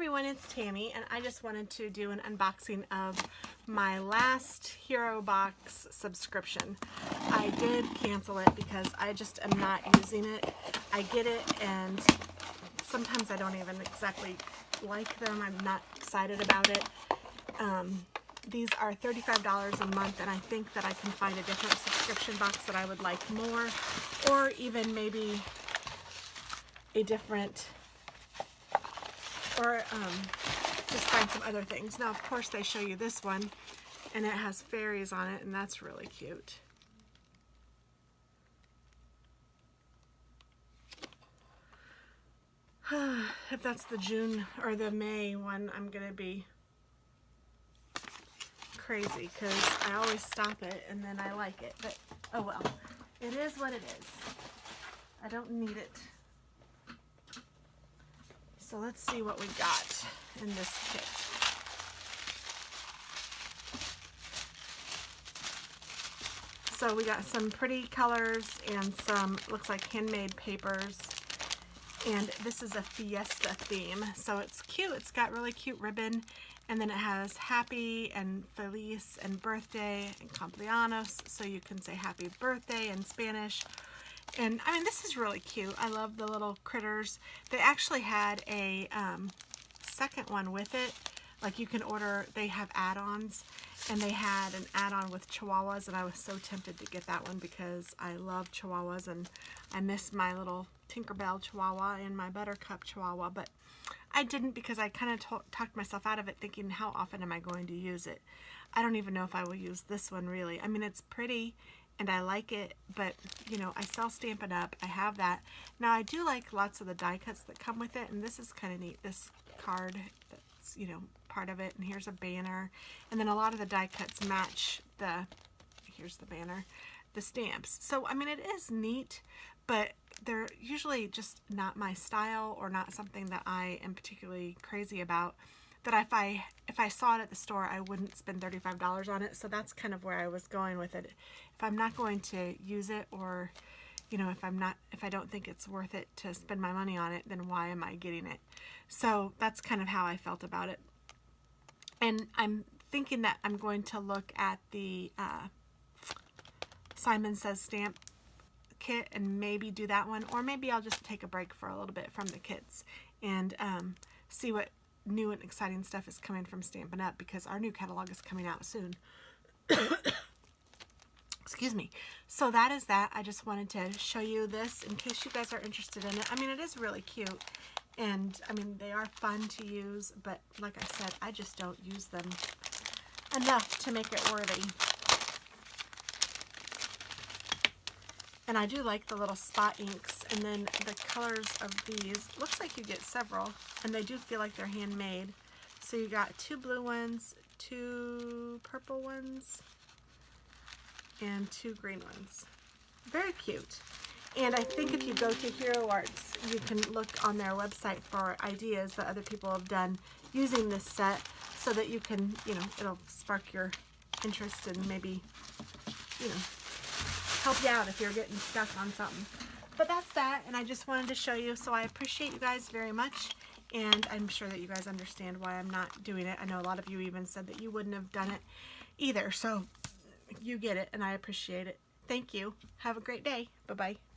everyone, it's Tammy, and I just wanted to do an unboxing of my last Hero Box subscription. I did cancel it because I just am not using it. I get it, and sometimes I don't even exactly like them. I'm not excited about it. These are $35 a month, and I think that I can find a different subscription box that I would like more, or even maybe a different, or just find some other things. Now, of course, they show you this one, and it has fairies on it, and that's really cute. If that's the June or the May one, I'm gonna be crazy because I always stop it and then I like it, but oh well, it is what it is. I don't need it. So let's see what we got in this kit. So we got some pretty colors and some, looks like handmade papers. And this is a fiesta theme. So it's cute. It's got really cute ribbon. And then it has happy and feliz and birthday and cumpleaños. So you can say happy birthday in Spanish. And I mean, this is really cute. I love the little critters. They actually had a second one with it. Like you can order, they have add-ons, and they had an add-on with Chihuahuas, and I was so tempted to get that one because I love Chihuahuas and I miss my little Tinkerbell Chihuahua and my Buttercup Chihuahua, but I didn't because I kind of talked myself out of it thinking, how often am I going to use it? I don't even know if I will use this one really. I mean, it's pretty and I like it, but you know, I sell Stampin' Up. I have that. Now I do like lots of the die cuts that come with it, and this is kind of neat. This card that's, you know, part of it, and here's a banner, and then a lot of the die cuts match the, here's the banner, the stamps. So I mean, it is neat, but they're usually just not my style or not something that I am particularly crazy about, that if I saw it at the store, I wouldn't spend $35 on it. So that's kind of where I was going with it. If I'm not going to use it, or you know, if I don't think it's worth it to spend my money on it, then why am I getting it? So that's kind of how I felt about it. And I'm thinking that I'm going to look at the Simon Says Stamp kit and maybe do that one, or maybe I'll just take a break for a little bit from the kits and see what new and exciting stuff is coming from Stampin' Up, because our new catalog is coming out soon. Excuse me. So that is that. I just wanted to show you this in case you guys are interested in it. I mean, it is really cute, and I mean, they are fun to use, but like I said, I just don't use them enough to make it worthy. And I do like the little spot inks, and then the colors of these, looks like you get several, and they do feel like they're handmade. So you got 2 blue ones, 2 purple ones, and 2 green ones. Very cute. And I think if you go to Hero Arts, you can look on their website for ideas that other people have done using this set, so that you can, you know, it'll spark your interest and maybe, you know, help you out if you're getting stuck on something. But that's that, and I just wanted to show you. So I appreciate you guys very much, and I'm sure that you guys understand why I'm not doing it. I know a lot of you even said that you wouldn't have done it either, so you get it, and I appreciate it. Thank you. Have a great day. Bye-bye.